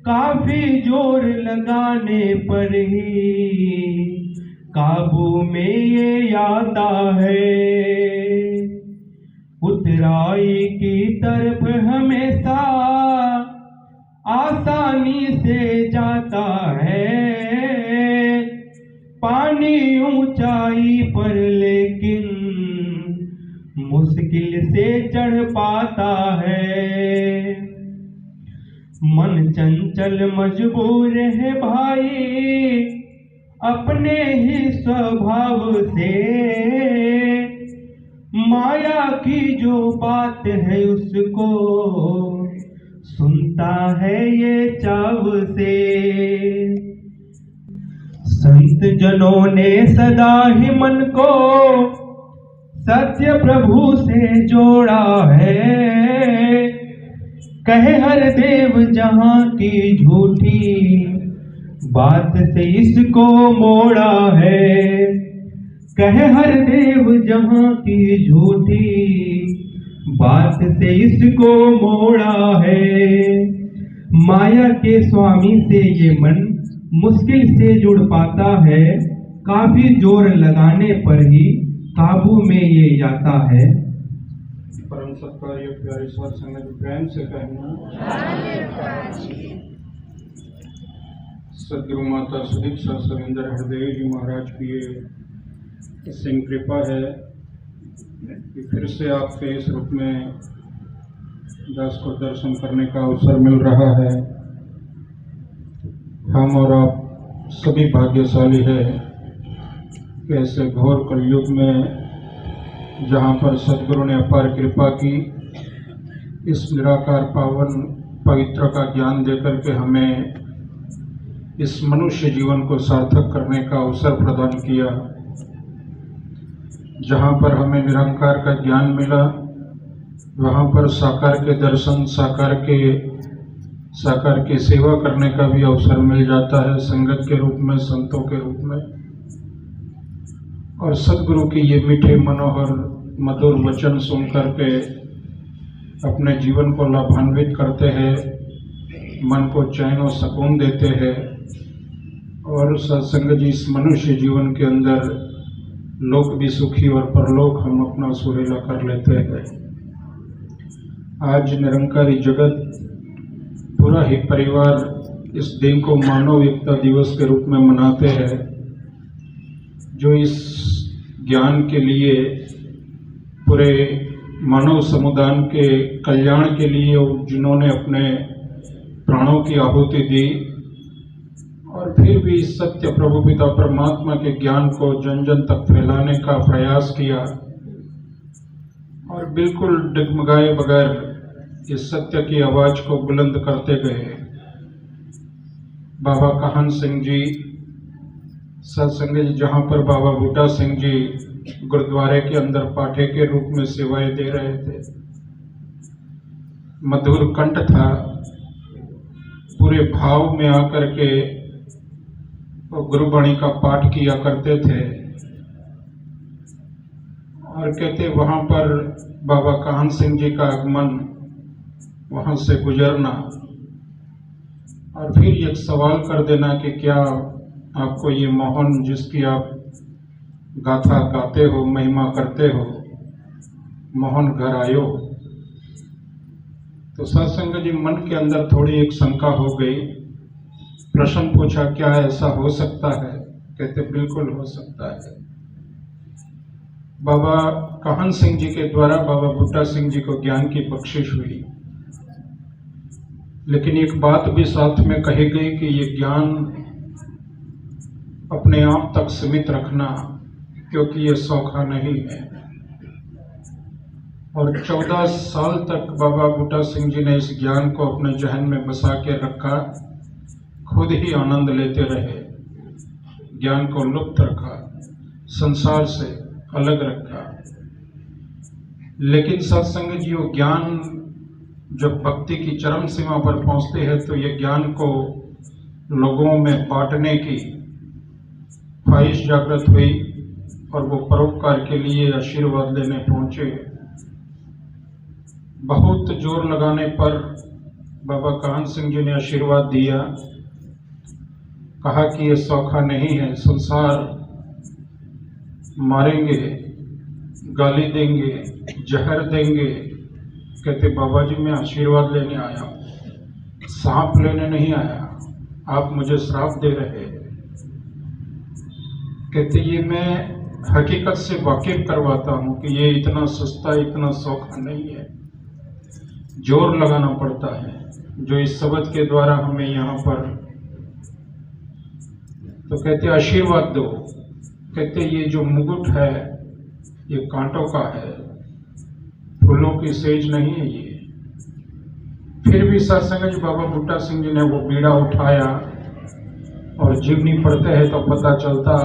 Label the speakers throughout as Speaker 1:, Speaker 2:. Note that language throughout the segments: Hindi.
Speaker 1: काफी जोर लगाने पर ही काबू में ये आता है। उतराई की तरफ हमेशा आसानी से जाता है। पानी ऊंचाई पर लेकिन मुश्किल से चढ़ पाता है। मन चंचल मजबूर है भाई अपने ही स्वभाव से। माया की जो बात है उसको सुनता है ये चाव से। संत जनों ने सदा ही मन को सत्य प्रभु से जोड़ा है। कहे हर देव जहां की झूठी बात से इसको मोड़ा है। कहे हर देव जहां की झूठी बात से इसको मोड़ा है। माया के स्वामी से ये मन मुश्किल से जुड़ पाता है। काफी जोर लगाने पर ही काबू में ये आता है।
Speaker 2: परम सत्कार्य प्यारे सत संगत प्रेम से कहना सदगुरु माता सुदीक्षा सविंदर हृदय जी महाराज की ये सिंह कृपा है कि फिर से आपके इस रूप में दास को दर्शन करने का अवसर मिल रहा है। हम और आप सभी भाग्यशाली है कि ऐसे घोर कलयुग में जहाँ पर सदगुरु ने अपार कृपा की, इस निराकार पावन पवित्र का ज्ञान देकर के हमें इस मनुष्य जीवन को सार्थक करने का अवसर प्रदान किया। जहाँ पर हमें निरंकार का ज्ञान मिला, वहाँ पर साकार के दर्शन, साकार की सेवा करने का भी अवसर मिल जाता है, संगत के रूप में, संतों के रूप में। और सदगुरु की ये मीठे मनोहर मधुर वचन सुन करके अपने जीवन को लाभान्वित करते हैं, मन को चैन और सुकून देते हैं। और सत्संग जी इस मनुष्य जीवन के अंदर लोक भी सुखी और परलोक हम अपना सुरीला कर लेते हैं। आज निरंकारी जगत पूरा ही परिवार इस दिन को मानव एकता दिवस के रूप में मनाते हैं, जो इस ज्ञान के लिए पूरे मानव समुदाय के कल्याण के लिए जिन्होंने अपने प्राणों की आहुति दी और फिर भी इस सत्य प्रभु पिता परमात्मा के ज्ञान को जन जन तक फैलाने का प्रयास किया और बिल्कुल डगमगाए बगैर इस सत्य की आवाज को बुलंद करते गए। बाबा काहन सिंह जी सत्संग जी, जहाँ पर बाबा बूटा सिंह जी गुरुद्वारे के अंदर पाठे के रूप में सेवाएं दे रहे थे, मधुर कंठ था, पूरे भाव में आकर के वो गुरुवाणी का पाठ किया करते थे और कहते वहाँ पर बाबा काहन सिंह जी का आगमन, वहाँ से गुजरना और फिर एक सवाल कर देना कि क्या आपको ये मोहन जिसकी आप गाथा गाते हो, महिमा करते हो, मोहन घर आयो। तो सत्संग जी मन के अंदर थोड़ी एक शंका हो गई। प्रश्न पूछा, क्या ऐसा हो सकता है? कहते बिल्कुल हो सकता है। बाबा काहन सिंह जी के द्वारा बाबा बूटा सिंह जी को ज्ञान की बख्शिश हुई, लेकिन एक बात भी साथ में कही गई कि ये ज्ञान अपने आप तक सीमित रखना, क्योंकि ये सौखा नहीं है। और 14 साल तक बाबा बूटा सिंह जी ने इस ज्ञान को अपने जहन में बसा के रखा, खुद ही आनंद लेते रहे, ज्ञान को लुप्त रखा, संसार से अलग रखा। लेकिन सत्संग जी वो ज्ञान जब भक्ति की चरम सीमा पर पहुंचते हैं तो ये ज्ञान को लोगों में बांटने की ख्वाहिश जागृत हुई और वो परोपकार के लिए आशीर्वाद लेने पहुंचे। बहुत जोर लगाने पर बाबा कान सिंह जी ने आशीर्वाद दिया, कहा कि ये सौखा नहीं है, संसार मारेंगे, गाली देंगे, जहर देंगे। कहते बाबा जी मैं आशीर्वाद लेने आया हूँ, सांप लेने नहीं आया, आप मुझे श्राप दे रहे हैं। कहते ये मैं हकीकत से वाकिफ करवाता हूँ कि ये इतना सस्ता, इतना सौखा नहीं है, जोर लगाना पड़ता है, जो इस शब्द के द्वारा हमें यहाँ पर। तो कहते आशीर्वाद दो। कहते ये जो मुकुट है ये कांटों का है, फूलों की सेज नहीं है ये। फिर भी सत्संग जी बाबा बूटा सिंह जी ने वो बीड़ा उठाया और जीवनी पढ़ते हैं तो पता चलता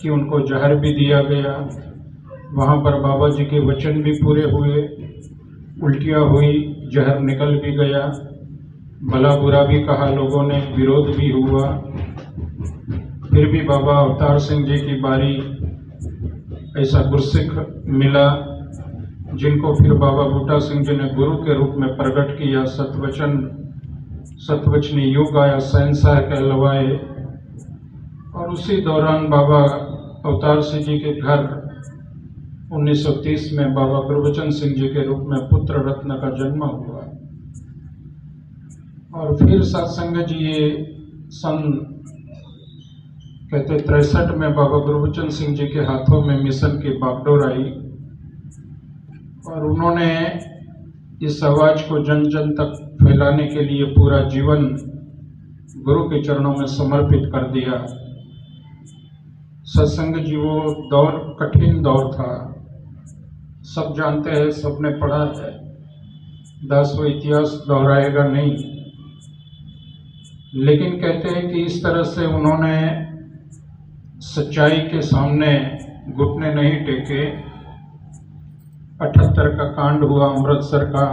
Speaker 2: कि उनको जहर भी दिया गया। वहाँ पर बाबा जी के वचन भी पूरे हुए, उल्टियाँ हुई, जहर निकल भी गया, भला बुरा भी कहा लोगों ने, विरोध भी हुआ। फिर भी बाबा अवतार सिंह जी की बारी, ऐसा गुरसिख मिला जिनको फिर बाबा बूटा सिंह जी ने गुरु के रूप में प्रकट किया। सतवचनी युग आया, शहंशाह कहलवाए। और उसी दौरान बाबा अवतार सिंह जी के घर 1930 में बाबा गुरबचन सिंह जी के रूप में पुत्र रत्न का जन्म हुआ। और फिर सत्संग जी ये सन कहते 63 में बाबा गुरबचन सिंह जी के हाथों में मिशन की बागडोर आई और उन्होंने इस आवाज को जन जन तक फैलाने के लिए पूरा जीवन गुरु के चरणों में समर्पित कर दिया। सत्संग जी वो दौर कठिन दौर था, सब जानते हैं, सबने पढ़ा है, दास वो इतिहास दोहराएगा नहीं। लेकिन कहते हैं कि इस तरह से उन्होंने सच्चाई के सामने घुटने नहीं टेके। 78 का कांड हुआ, अमृतसर का,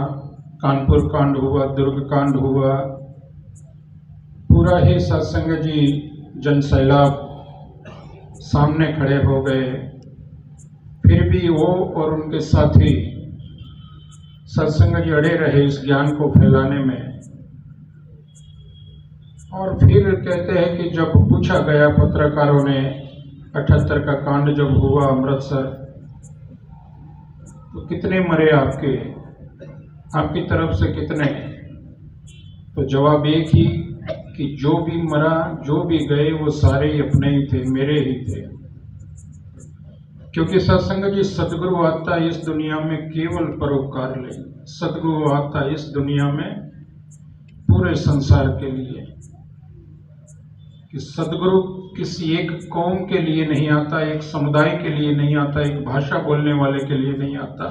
Speaker 2: कानपुर कांड हुआ, दुर्ग कांड हुआ, पूरा ही सत्संग जी जन सैलाब सामने खड़े हो गए। फिर भी वो और उनके साथी सत्संग जी अड़े रहे इस ज्ञान को फैलाने में। और फिर कहते हैं कि जब पूछा गया पत्रकारों ने, 78 का कांड जब हुआ अमृतसर, तो कितने मरे आपकी तरफ से कितने? तो जवाब एक ही कि जो भी मरा, जो भी गए, वो सारे ही अपने ही थे, मेरे ही थे। क्योंकि सत्संग जी सदगुरु आता इस दुनिया में केवल परोपकार ले, सदगुरु आता इस दुनिया में पूरे संसार के लिए। कि सदगुरु किसी एक कौम के लिए नहीं आता, एक समुदाय के लिए नहीं आता, एक भाषा बोलने वाले के लिए नहीं आता।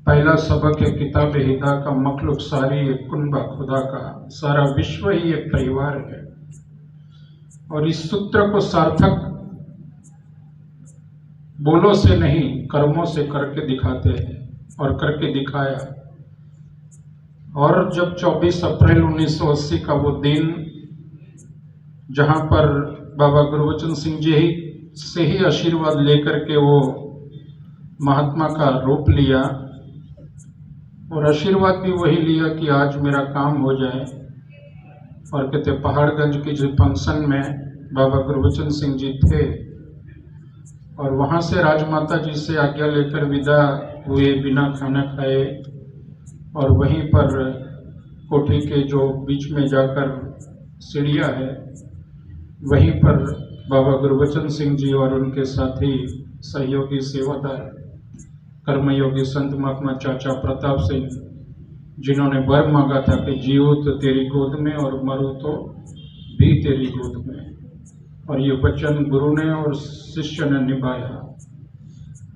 Speaker 2: पहला सबक है किताब हिदा का, मखलूक सारी एक कुनबा खुदा का, सारा विश्व ही एक परिवार है। और इस सूत्र को सार्थक बोलों से नहीं, कर्मों से करके दिखाते हैं और करके दिखाया। और जब 24 अप्रैल 1980 का वो दिन, जहां पर बाबा गुरबचन सिंह जी से ही आशीर्वाद लेकर के वो महात्मा का रूप लिया, और आशीर्वाद भी वही लिया कि आज मेरा काम हो जाए। और कहते पहाड़गंज की जो फंक्शन में बाबा गुरबचन सिंह जी थे, और वहाँ से राजमाता जी से आज्ञा लेकर विदा हुए बिना खाना खाए। और वहीं पर कोठी के जो बीच में जाकर सीढ़ियाँ है, वहीं पर बाबा गुरबचन सिंह जी और उनके साथी सहयोगी सेवादार कर्मयोगी संत महात्मा चाचा प्रताप सिंह, जिन्होंने वर मांगा था कि जीवो तो तेरी गोद में और मरो तो भी तेरी गोद में। और ये वचन गुरु ने और शिष्य ने निभाया।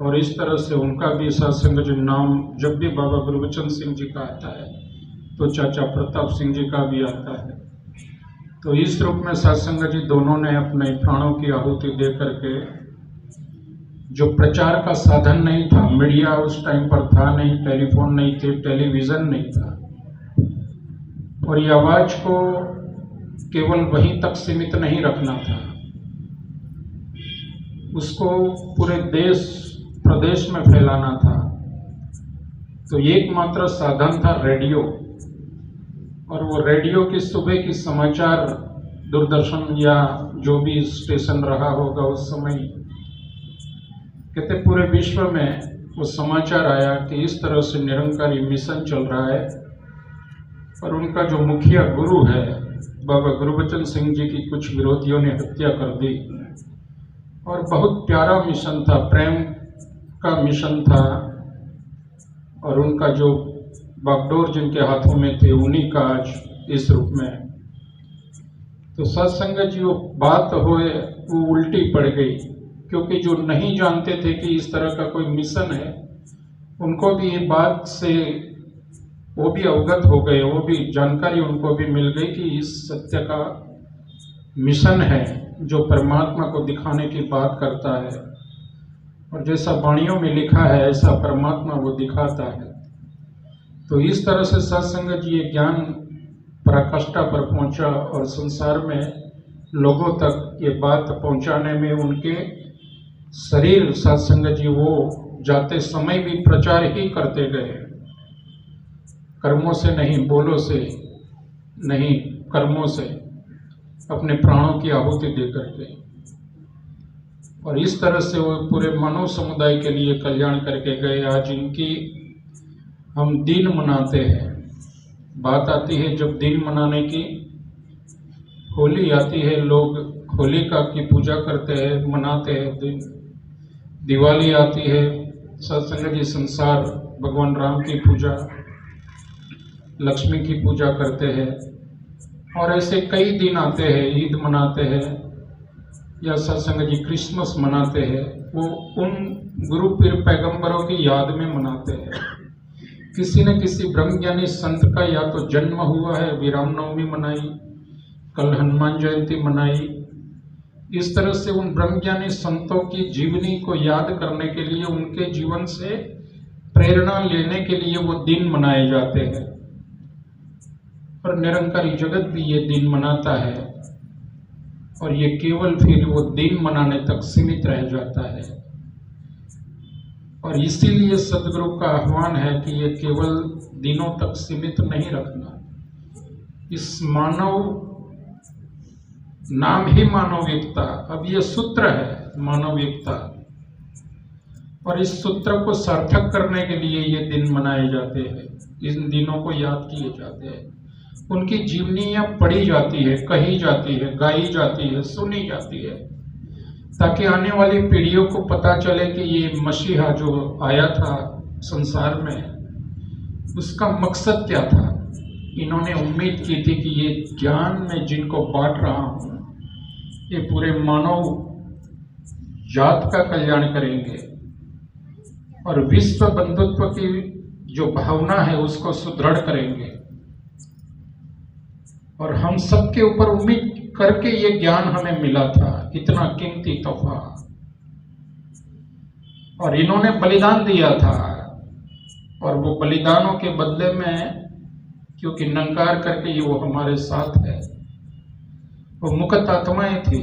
Speaker 2: और इस तरह से उनका भी सत्संग जी नाम जब भी बाबा गुरबचन सिंह जी का आता है तो चाचा प्रताप सिंह जी का भी आता है। तो इस रूप में सत्संग जी दोनों ने अपने प्राणों की आहुति दे करके, जो प्रचार का साधन नहीं था, मीडिया उस टाइम पर था नहीं, टेलीफोन नहीं थे, टेलीविजन नहीं था, और ये आवाज को केवल वहीं तक सीमित नहीं रखना था, उसको पूरे देश प्रदेश में फैलाना था। तो एकमात्र साधन था रेडियो। और वो रेडियो की सुबह की समाचार, दूरदर्शन या जो भी स्टेशन रहा होगा उस समय, कहते पूरे विश्व में वो समाचार आया कि इस तरह से निरंकारी मिशन चल रहा है और उनका जो मुखिया गुरु है बाबा गुरबचन सिंह जी की कुछ विरोधियों ने हत्या कर दी। और बहुत प्यारा मिशन था, प्रेम का मिशन था, और उनका जो बागडोर जिनके हाथों में थे उन्हीं का आज इस रूप में। तो सत्संग जी वो बात होए वो उल्टी पड़ गई, क्योंकि जो नहीं जानते थे कि इस तरह का कोई मिशन है उनको भी ये बात से वो भी अवगत हो गए, वो भी जानकारी उनको भी मिल गई कि इस सत्य का मिशन है जो परमात्मा को दिखाने की बात करता है, और जैसा वाणियों में लिखा है ऐसा परमात्मा वो दिखाता है। तो इस तरह से सत्संग जी ये ज्ञान पराकाष्ठा पर पहुंचा और संसार में लोगों तक ये बात पहुंचाने में उनके शरीर सत्संग जी वो जाते समय भी प्रचार ही करते गए, कर्मों से नहीं, बोलों से नहीं, कर्मों से, अपने प्राणों की आहुति दे करके। और इस तरह से वो पूरे मानव समुदाय के लिए कल्याण करके गए। आज इनकी हम दिन मनाते हैं, बात आती है जब दिन मनाने की, होली आती है, लोग होलिका की पूजा करते हैं, मनाते हैं दिन। दिवाली आती है, सत्संग जी संसार भगवान राम की पूजा, लक्ष्मी की पूजा करते हैं, और ऐसे कई दिन आते हैं, ईद मनाते हैं या सत्संग जी क्रिसमस मनाते हैं। वो उन गुरु पीर पैगंबरों की याद में मनाते हैं। किसी न किसी ब्रह्मज्ञानी संत का या तो जन्म हुआ है, अभी रामनवमी मनाई, कल हनुमान जयंती मनाई। इस तरह से उन ब्रह्मज्ञानी संतों की जीवनी को याद करने के लिए, उनके जीवन से प्रेरणा लेने के लिए वो दिन मनाए जाते हैं। और निरंकारी जगत भी ये दिन मनाता है, और ये केवल फिर वो दिन मनाने तक सीमित रह जाता है। और इसीलिए सदगुरु का आह्वान है कि ये केवल दिनों तक सीमित नहीं रखना। इस मानव नाम ही मानविकता, अब ये सूत्र है मानविकता, और इस सूत्र को सार्थक करने के लिए ये दिन मनाए जाते हैं, इन दिनों को याद किए जाते हैं। उनकी जीवनियां पढ़ी जाती है, कही जाती है, गाई जाती है, सुनी जाती है, ताकि आने वाली पीढ़ियों को पता चले कि ये मसीहा जो आया था संसार में उसका मकसद क्या था। इन्होंने उम्मीद की थी कि ये ज्ञान में जिनको बांट रहा हूं ये पूरे मानव जात का कल्याण करेंगे और विश्व बंधुत्व की जो भावना है उसको सुदृढ़ करेंगे। और हम सबके ऊपर उम्मीद करके ये ज्ञान हमें मिला था, इतना कीमती तोहफा, और इन्होंने बलिदान दिया था। और वो बलिदानों के बदले में, क्योंकि नंकार करके ये वो हमारे साथ है, वो मुक्त आत्माएं थी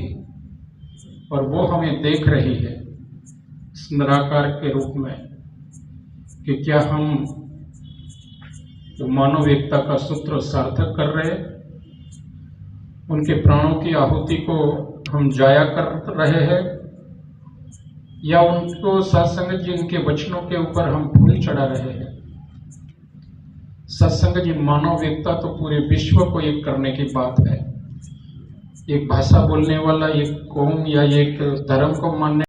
Speaker 2: और वो हमें देख रही है इस निराकार के रूप में कि क्या हम वो मानव एकता का सूत्र सार्थक कर रहे, उनके प्राणों की आहुति को हम जाया कर रहे हैं, या उनको सत्संग जी उनके वचनों के ऊपर हम फूल चढ़ा रहे हैं। सत्संग जी मानव एकता तो पूरे विश्व को एक करने की बात है। एक भाषा बोलने वाला, एक कौम या एक धर्म को मानने